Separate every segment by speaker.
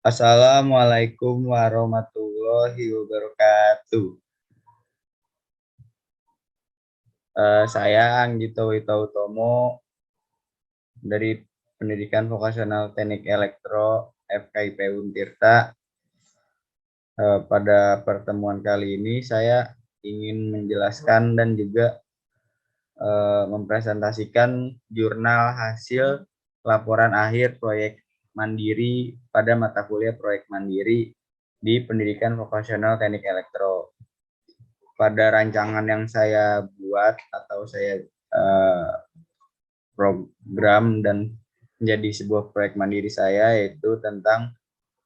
Speaker 1: Assalamualaikum warahmatullahi wabarakatuh. Saya Anggito Witautomo dari Pendidikan Vokasional Teknik Elektro FKIP Untirta. Pada pertemuan kali ini saya ingin menjelaskan dan juga mempresentasikan jurnal hasil laporan akhir proyek mandiri pada mata kuliah proyek mandiri di Pendidikan Vokasional Teknik Elektro. Pada rancangan yang saya buat atau saya program dan menjadi sebuah proyek mandiri saya, yaitu tentang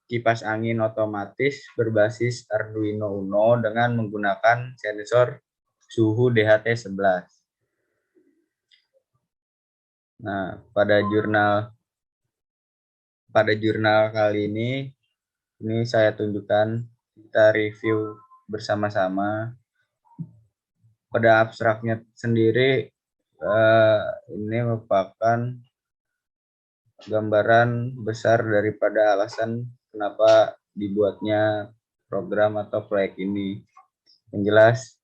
Speaker 1: kipas angin otomatis berbasis Arduino Uno dengan menggunakan sensor suhu DHT11. Nah, pada jurnal kali ini saya tunjukkan, kita review bersama-sama. Pada abstraknya sendiri, ini merupakan gambaran besar daripada alasan kenapa dibuatnya program atau proyek ini. Yang jelas,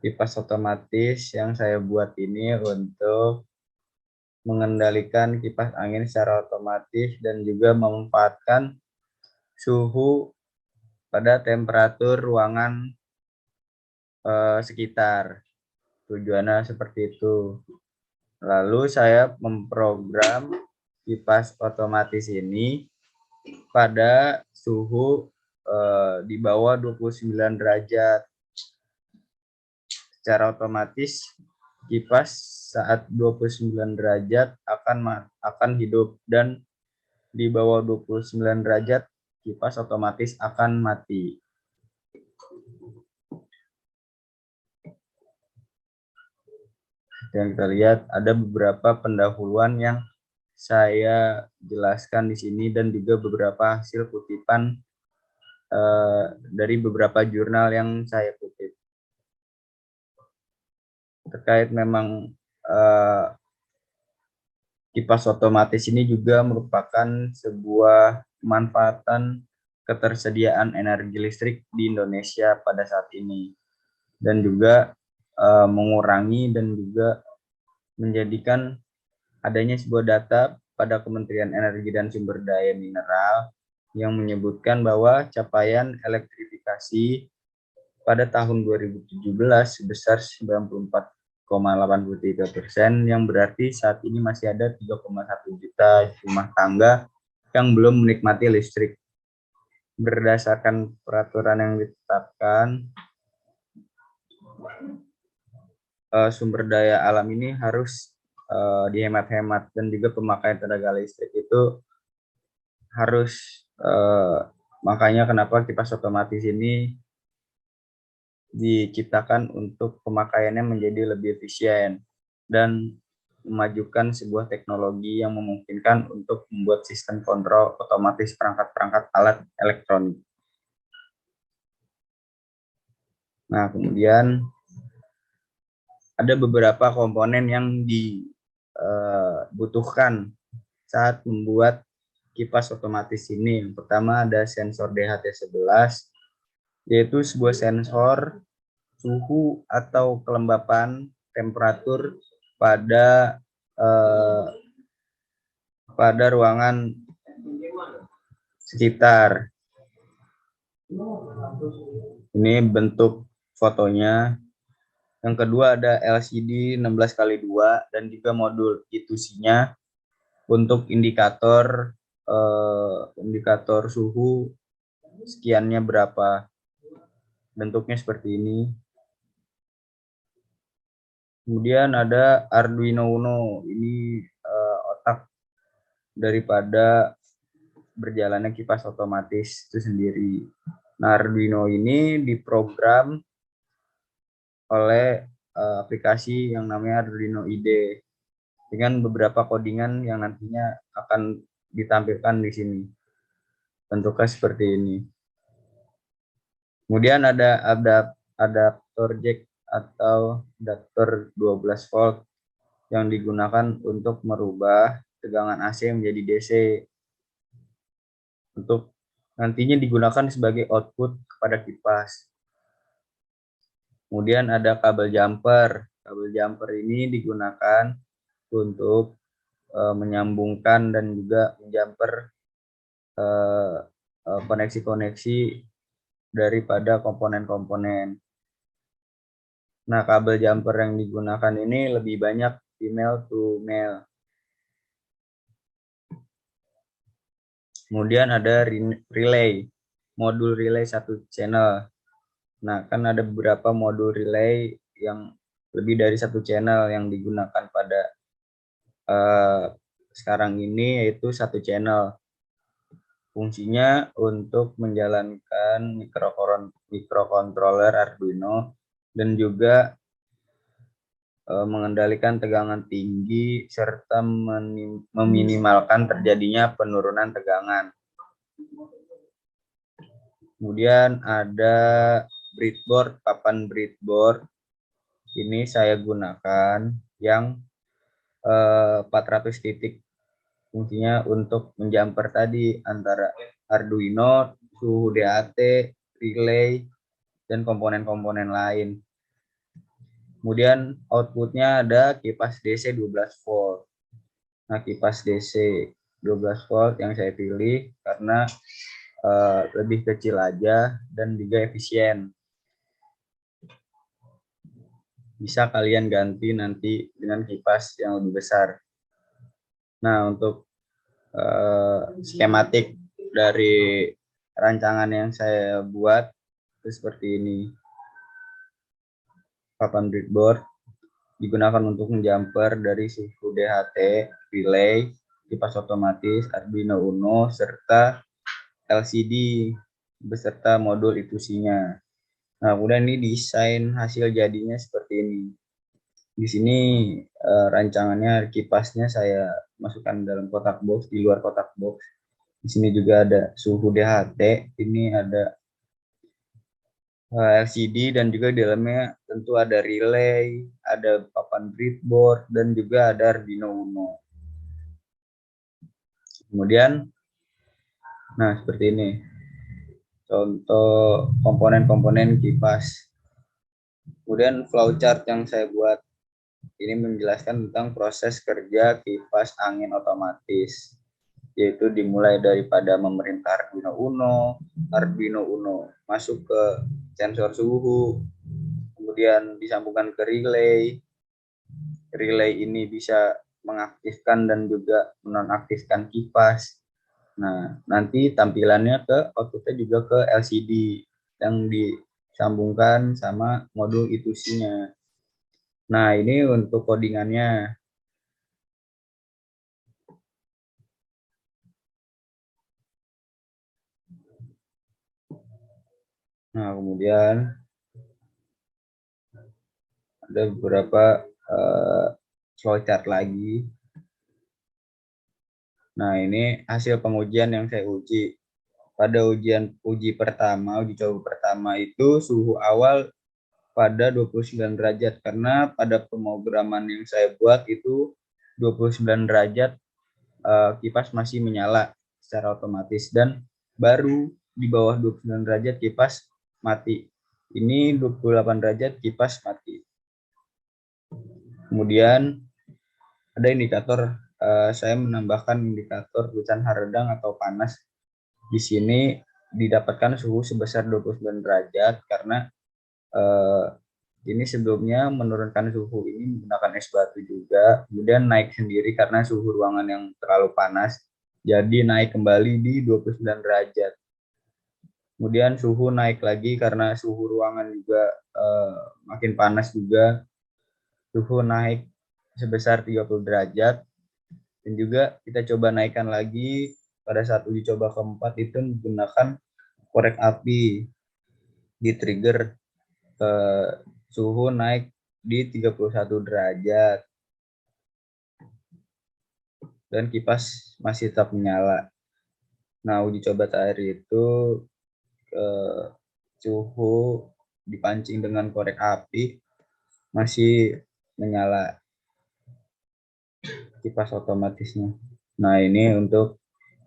Speaker 1: kipas otomatis yang saya buat ini untuk mengendalikan kipas angin secara otomatis dan juga memanfaatkan suhu pada temperatur ruangan sekitar. Tujuannya seperti itu. Lalu saya memprogram kipas otomatis ini pada suhu di bawah 29 derajat. Secara otomatis kipas saat 29 derajat akan hidup, dan di bawah 29 derajat kipas otomatis akan mati. Yang kita lihat, ada beberapa pendahuluan yang saya jelaskan di sini dan juga beberapa hasil kutipan dari beberapa jurnal yang saya kutip. Terkait memang kipas otomatis ini juga merupakan sebuah pemanfaatan ketersediaan energi listrik di Indonesia pada saat ini, dan juga mengurangi dan juga menjadikan adanya sebuah data pada Kementerian Energi dan Sumber Daya Mineral yang menyebutkan bahwa capaian elektrifikasi pada tahun 2017 sebesar 94,83%, yang berarti saat ini masih ada 3,1 juta rumah tangga yang belum menikmati listrik. Berdasarkan peraturan yang ditetapkan, sumber daya alam ini harus dihemat-hemat, dan juga pemakaian tenaga listrik itu harus, makanya kenapa kipas otomatis ini diciptakan untuk pemakaiannya menjadi lebih efisien dan memajukan sebuah teknologi yang memungkinkan untuk membuat sistem kontrol otomatis perangkat-perangkat alat elektronik. Nah, kemudian ada beberapa komponen yang dibutuhkan saat membuat kipas otomatis ini. Yang pertama ada sensor DHT11, yaitu sebuah sensor suhu atau kelembapan temperatur pada ruangan sekitar. Ini bentuk fotonya. Yang kedua ada LCD 16x2 dan juga modul I2C-nya untuk indikator suhu sekiannya berapa. Bentuknya seperti ini. Kemudian ada Arduino Uno. Ini otak daripada berjalannya kipas otomatis itu sendiri. Nah, Arduino ini diprogram oleh aplikasi yang namanya Arduino IDE dengan beberapa codingan yang nantinya akan ditampilkan di sini. Bentuknya seperti ini. Kemudian ada adaptor jack atau adaptor 12 volt yang digunakan untuk merubah tegangan AC menjadi DC untuk nantinya digunakan sebagai output kepada kipas. Kemudian ada kabel jumper. Kabel jumper ini digunakan untuk menyambungkan dan juga menjumper koneksi-koneksi daripada komponen-komponen. Nah, kabel jumper yang digunakan ini lebih banyak female to male. Kemudian ada relay, modul relay satu channel. Nah, kan ada beberapa modul relay yang lebih dari satu channel yang digunakan pada sekarang ini, yaitu satu channel. Fungsinya untuk menjalankan mikrokontroler Arduino dan juga mengendalikan tegangan tinggi serta meminimalkan terjadinya penurunan tegangan. Kemudian ada breadboard, papan breadboard. Ini saya gunakan yang 400 titik. Fungsinya untuk menjumper tadi antara Arduino, suhu DAT, relay, dan komponen-komponen lain. Kemudian outputnya ada kipas DC 12 volt. Nah, kipas DC 12 volt yang saya pilih karena lebih kecil aja dan juga efisien. Bisa kalian ganti nanti dengan kipas yang lebih besar. Nah, untuk skematik dari rancangan yang saya buat itu seperti ini. Papan breadboard digunakan untuk menjumper dari suhu DHT, relay, kipas otomatis, Arduino Uno, serta LCD beserta modul itusinya. Nah, kemudian ini desain hasil jadinya seperti ini. Di sini rancangannya, kipasnya saya masukkan dalam kotak box, di luar kotak box. Di sini juga ada suhu DHT, ini ada LCD, dan juga di dalamnya tentu ada relay, ada papan breadboard, dan juga ada Arduino Uno. Kemudian, nah seperti ini contoh komponen-komponen kipas. Kemudian flowchart yang saya buat ini menjelaskan tentang proses kerja kipas angin otomatis, yaitu dimulai daripada memerintah Arduino Uno masuk ke sensor suhu, kemudian disambungkan ke relay. Relay ini bisa mengaktifkan dan juga menonaktifkan kipas. Nah, nanti tampilannya ke outputnya juga ke LCD yang disambungkan sama modul itusinya. Nah, ini untuk codingannya. Nah, kemudian ada beberapa flowchart lagi. Nah, ini hasil pengujian yang saya uji. Pada uji coba pertama itu suhu awal pada 29 derajat, karena pada pemrograman yang saya buat itu 29 derajat kipas masih menyala secara otomatis, dan baru di bawah 29 derajat kipas mati. Ini 28 derajat kipas mati. Kemudian ada indikator, saya menambahkan indikator tulisan haradang atau panas. Di sini didapatkan suhu sebesar 29 derajat karena ini sebelumnya menurunkan suhu ini menggunakan es batu juga, kemudian naik sendiri karena suhu ruangan yang terlalu panas, jadi naik kembali di 29 derajat. Kemudian suhu naik lagi karena suhu ruangan juga makin panas juga, suhu naik sebesar 30 derajat, dan juga kita coba naikkan lagi pada saat uji coba keempat itu menggunakan korek api, di trigger suhu naik di 31 derajat dan kipas masih tetap menyala. Nah, uji coba terakhir itu suhu dipancing dengan korek api masih menyala kipas otomatisnya. Nah, ini untuk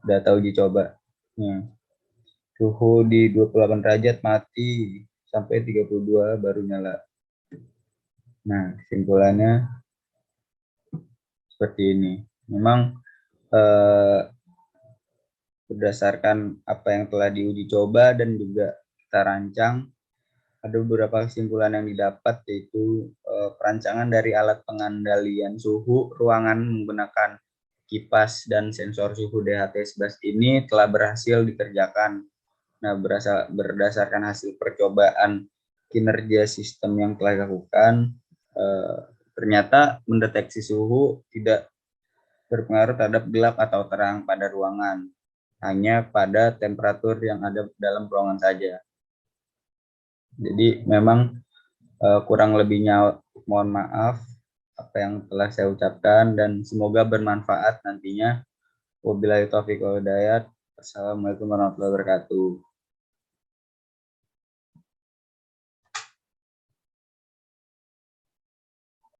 Speaker 1: data uji coba. Suhu di 28 derajat mati, sampai 32 baru nyala. Nah, kesimpulannya seperti ini. Memang berdasarkan apa yang telah diuji coba dan juga kita rancang, ada beberapa kesimpulan yang didapat, yaitu perancangan dari alat pengendalian suhu ruangan menggunakan kipas dan sensor suhu DHT11 ini telah berhasil dikerjakan. Nah, berdasarkan hasil percobaan kinerja sistem yang telah dilakukan, ternyata mendeteksi suhu tidak berpengaruh terhadap gelap atau terang pada ruangan, hanya pada temperatur yang ada dalam ruangan saja. Jadi memang kurang lebihnya mohon maaf apa yang telah saya ucapkan, dan semoga bermanfaat nantinya. Wabillahi taufiq wal hidayah. Assalamualaikum warahmatullahi wabarakatuh.